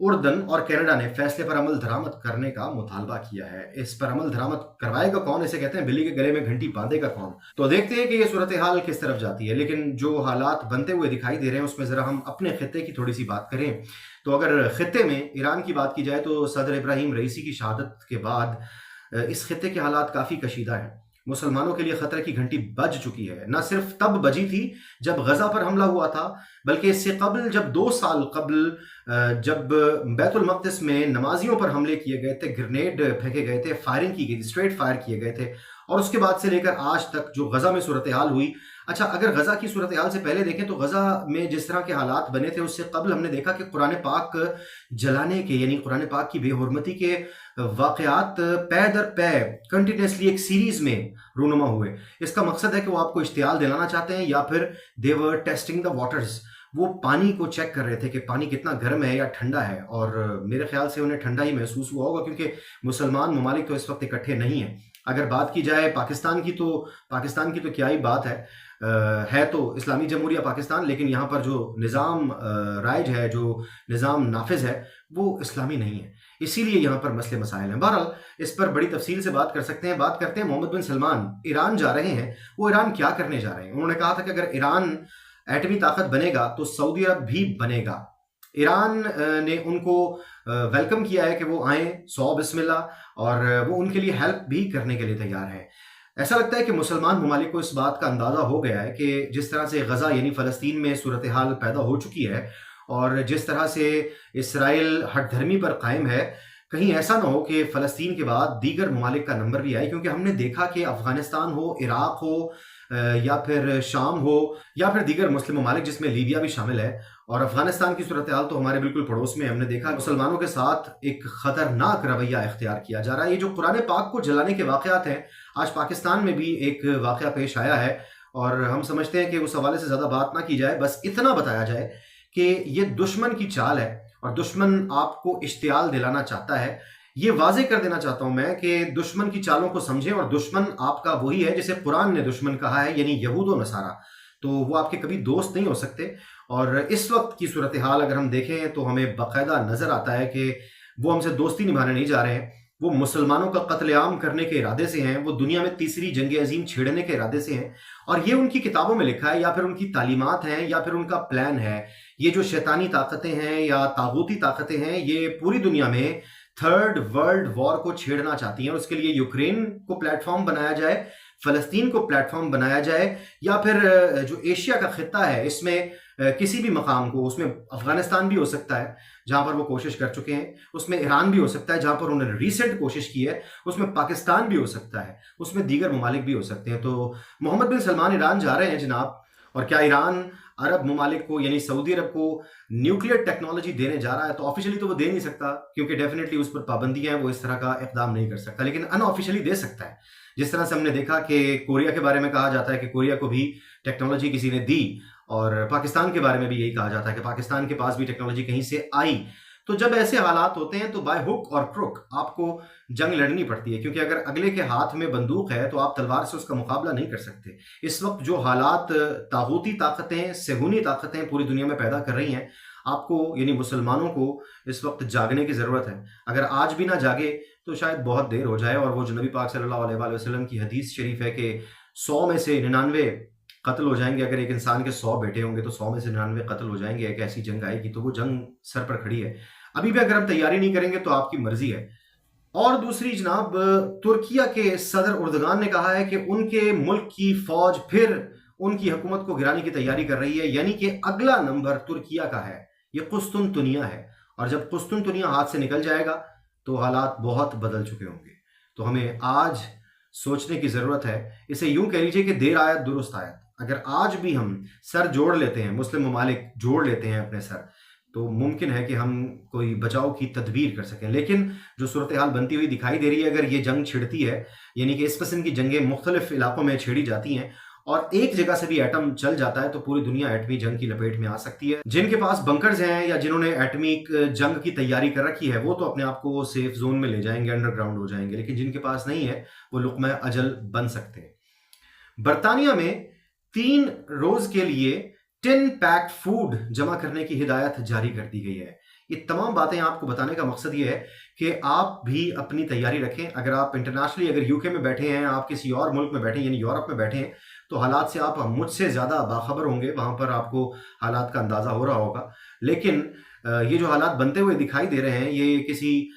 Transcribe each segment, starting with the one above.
اردن اور کینیڈا نے فیصلے پر عمل درآمد کرنے کا مطالبہ کیا ہے۔ اس پر عمل درآمد کروائے گا کون؟ اسے کہتے ہیں بلی کے گلے میں گھنٹی باندھے گا کون؟ تو دیکھتے ہیں کہ یہ صورتحال کس طرف جاتی ہے، لیکن جو حالات بنتے ہوئے دکھائی دے رہے ہیں اس میں ذرا ہم اپنے خطے کی تھوڑی سی بات کریں۔ تو اگر خطے میں ایران کی بات کی جائے تو صدر ابراہیم رئیسی کی شہادت کے بعد اس خطے کے حالات کافی کشیدہ ہیں۔ مسلمانوں کے لیے خطرے کی گھنٹی بج چکی ہے، نہ صرف تب بجی تھی جب غزہ پر حملہ ہوا تھا، بلکہ اس سے قبل جب 2 سال قبل جب بیت المقدس میں نمازیوں پر حملے کیے گئے تھے، گرنیڈ پھینکے گئے تھے، فائرنگ کی گئی، اسٹریٹ فائر کیے گئے تھے، اور اس کے بعد سے لے کر آج تک جو غزہ میں صورتحال ہوئی۔ اچھا، اگر غزہ کی صورتحال سے پہلے دیکھیں تو غزہ میں جس طرح کے حالات بنے تھے اس سے قبل ہم نے دیکھا کہ قرآن پاک جلانے کے، یعنی قرآن پاک کی بے حرمتی کے واقعات پے در پے کنٹینیوسلی ایک سیریز میں رونما ہوئے۔ اس کا مقصد ہے کہ وہ آپ کو اشتعال دلانا چاہتے ہیں، یا پھر they were testing the waters، وہ پانی کو چیک کر رہے تھے کہ پانی کتنا گرم ہے یا ٹھنڈا ہے، اور میرے خیال سے انہیں ٹھنڈا ہی محسوس ہوا ہوگا، کیونکہ مسلمان ممالک تو اس وقت اکٹھے نہیں ہیں۔ اگر بات کی جائے پاکستان کی تو کیا ہی بات ہے تو اسلامی جمہوریہ پاکستان، لیکن یہاں پر جو نظام رائج ہے، جو نظام نافذ ہے، وہ اسلامی نہیں ہے، اسی لیے یہاں پر مسئلے مسائل ہیں۔ بہرحال اس پر بڑی تفصیل سے بات کر سکتے ہیں۔ بات کرتے ہیں محمد بن سلمان ایران جا رہے ہیں، وہ ایران کیا کرنے جا رہے ہیں؟ انہوں نے کہا تھا کہ اگر ایران ایٹمی طاقت بنے گا تو سعودی عرب بھی بنے گا۔ ایران نے ان کو ویلکم کیا ہے کہ وہ آئیں، 100 بسم اللہ، اور وہ ان کے لیے ہیلپ بھی کرنے کے لیے تیار ہیں۔ ایسا لگتا ہے کہ مسلمان ممالک کو اس بات کا اندازہ ہو گیا ہے کہ جس طرح سے غزہ یعنی فلسطین میں صورتحال پیدا ہو چکی ہے، اور جس طرح سے اسرائیل ہٹ دھرمی پر قائم ہے، کہیں ایسا نہ ہو کہ فلسطین کے بعد دیگر ممالک کا نمبر بھی آئے، کیونکہ ہم نے دیکھا کہ افغانستان ہو، عراق ہو، یا پھر شام ہو، یا پھر دیگر مسلم ممالک جس میں لیبیا بھی شامل ہے، اور افغانستان کی صورتحال تو ہمارے بالکل پڑوس میں، ہم نے دیکھا مسلمانوں کے ساتھ ایک خطرناک رویہ اختیار کیا جا رہا ہے۔ یہ جو قرآن پاک کو جلانے کے واقعات ہیں، آج پاکستان میں بھی ایک واقعہ پیش آیا ہے، اور ہم سمجھتے ہیں کہ اس حوالے سے زیادہ بات نہ کی جائے، بس اتنا بتایا جائے کہ یہ دشمن کی چال ہے، اور دشمن آپ کو اشتعال دلانا چاہتا ہے۔ یہ واضح کر دینا چاہتا ہوں میں کہ دشمن کی چالوں کو سمجھیں، اور دشمن آپ کا وہی ہے جسے قرآن نے دشمن کہا ہے، یعنی یہود و نصارہ، تو وہ آپ کے کبھی دوست نہیں ہو سکتے۔ اور اس وقت کی صورتحال اگر ہم دیکھیں تو ہمیں باقاعدہ نظر آتا ہے کہ وہ ہم سے دوستی نبھانے نہیں جا رہے ہیں، وہ مسلمانوں کا قتل عام کرنے کے ارادے سے ہیں، وہ دنیا میں تیسری جنگ عظیم چھیڑنے کے ارادے سے ہیں، اور یہ ان کی کتابوں میں لکھا ہے، یا پھر ان کی تعلیمات ہیں، یا پھر ان کا پلان ہے۔ یہ جو شیطانی طاقتیں ہیں یا طاغوتی طاقتیں ہیں، یہ پوری دنیا میں تھرڈ ورلڈ وار کو چھیڑنا چاہتی ہیں، اور اس کے لیے یوکرین کو پلیٹ فارم بنایا جائے، فلسطین کو پلیٹ فارم بنایا جائے، یا پھر جو ایشیا کا خطہ ہے اس میں کسی بھی مقام کو، اس میں افغانستان بھی ہو سکتا ہے جہاں پر وہ کوشش کر چکے ہیں، اس میں ایران بھی ہو سکتا ہے جہاں پر انہوں نے ریسنٹ کوشش کی ہے، اس میں پاکستان بھی ہو سکتا ہے، اس میں دیگر ممالک بھی ہو سکتے ہیں۔ تو محمد بن سلمان ایران جا رہے ہیں جناب، اور کیا ایران عرب ممالک کو یعنی سعودی عرب کو نیوکلیئر ٹیکنالوجی دینے جا رہا ہے؟ تو آفیشلی تو وہ دے نہیں سکتا، کیونکہ ڈیفینیٹلی اس پر پابندیاں ہیں، وہ اس طرح کا اقدام نہیں کر سکتا، لیکن ان آفیشلی دے سکتا ہے۔ جس طرح سے ہم نے دیکھا کہ کوریا کے بارے میں کہا جاتا ہے کہ کوریا کو بھی ٹیکنالوجی کسی نے دی، اور پاکستان کے بارے میں بھی یہی کہا جاتا ہے کہ پاکستان کے پاس بھی ٹیکنالوجی کہیں سے آئی۔ تو جب ایسے حالات ہوتے ہیں تو بائی ہک اور کروک آپ کو جنگ لڑنی پڑتی ہے، کیونکہ اگر اگلے کے ہاتھ میں بندوق ہے تو آپ تلوار سے اس کا مقابلہ نہیں کر سکتے۔ اس وقت جو حالات طاغوتی طاقتیں، صہیونی طاقتیں پوری دنیا میں پیدا کر رہی ہیں، آپ کو یعنی مسلمانوں کو اس وقت جاگنے کی ضرورت ہے۔ اگر آج بھی نہ جاگے تو شاید بہت دیر ہو جائے، اور وہ جو نبی پاک صلی اللہ علیہ وآلہ وسلم کی حدیث شریف ہے کہ 100 میں سے 99 قتل ہو جائیں گے، اگر ایک انسان کے 100 بیٹے ہوں گے تو 100 میں سے 99 قتل ہو جائیں گے، ایک ایسی جنگ آئے گی، تو وہ جنگ سر پر کھڑی ہے۔ ابھی بھی اگر ہم تیاری نہیں کریں گے تو آپ کی مرضی ہے۔ اور دوسری جناب، ترکیہ کے صدر اردگان نے کہا ہے کہ ان کے ملک کی فوج پھر ان کی حکومت کو گرانے کی تیاری کر رہی ہے، یعنی کہ اگلا نمبر ترکیہ کا ہے، یہ قسطنطنیہ ہے، اور جب قسطنطنیہ ہاتھ سے نکل جائے گا تو حالات بہت بدل چکے ہوں گے۔ تو ہمیں آج سوچنے کی ضرورت ہے، اسے یوں کہہ لیجئے کہ دیر آیت درست آیت۔ اگر آج بھی ہم سر جوڑ لیتے ہیں، مسلم ممالک جوڑ لیتے ہیں اپنے سر، تو ممکن ہے کہ ہم کوئی بچاؤ کی تدبیر کر سکیں۔ لیکن جو صورتحال بنتی ہوئی دکھائی دے رہی ہے، اگر یہ جنگ چھڑتی ہے، یعنی کہ اس قسم کی جنگیں مختلف علاقوں میں چھیڑی جاتی ہیں، اور ایک جگہ سے بھی ایٹم چل جاتا ہے، تو پوری دنیا ایٹمی جنگ کی لپیٹ میں آ سکتی ہے۔ جن کے پاس بنکرز ہیں یا جنہوں نے ایٹمی جنگ کی تیاری کر رکھی ہے، وہ تو اپنے آپ کو سیف زون میں لے جائیں گے، انڈر گراؤنڈ ہو جائیں گے، لیکن جن کے پاس نہیں ہے وہ لقمہ اجل بن سکتے ہیں۔ برطانیہ میں 3 روز کے لیے 10 پیکڈ فوڈ جمع کرنے کی ہدایت جاری کر دی گئی ہے۔ یہ تمام باتیں آپ کو بتانے کا مقصد یہ ہے کہ آپ بھی اپنی تیاری رکھیں. اگر آپ انٹرنیشنلی اگر یو کے میں بیٹھے ہیں، آپ کسی اور ملک میں بیٹھے ہیں یعنی یورپ میں بیٹھے ہیں، تو حالات سے آپ مجھ سے زیادہ باخبر ہوں گے. وہاں پر آپ کو حالات کا اندازہ ہو رہا ہوگا. لیکن یہ جو حالات بنتے ہوئے دکھائی دے رہے ہیں یہ کسی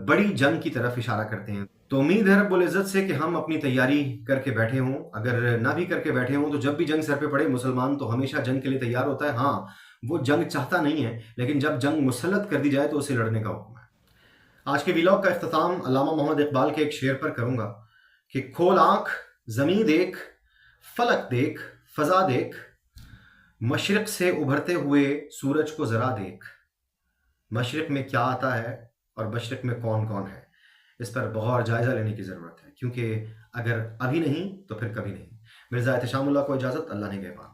بڑی جنگ کی طرف اشارہ کرتے ہیں. تو امید ہے رب العزت سے کہ ہم اپنی تیاری کر کے بیٹھے ہوں. اگر نہ بھی کر کے بیٹھے ہوں تو جب بھی جنگ سر پہ پڑے، مسلمان تو ہمیشہ جنگ کے لیے تیار ہوتا ہے. ہاں، وہ جنگ چاہتا نہیں ہے، لیکن جب جنگ مسلط کر دی جائے تو اسے لڑنے کا حکم ہے. آج کے ویلاگ کا اختتام علامہ محمد اقبال کے ایک شعر پر کروں گا کہ کھول آنکھ زمین دیکھ، فلک دیکھ، فضا دیکھ، مشرق سے ابھرتے ہوئے سورج کو ذرا دیکھ. مشرق میں کیا آتا ہے اور مشرق میں کون کون ہے، اس پر بغور جائزہ لینے کی ضرورت ہے، کیونکہ اگر ابھی نہیں تو پھر کبھی نہیں. مرزا احتشام اللہ کو اجازت. اللہ نے نگہبان.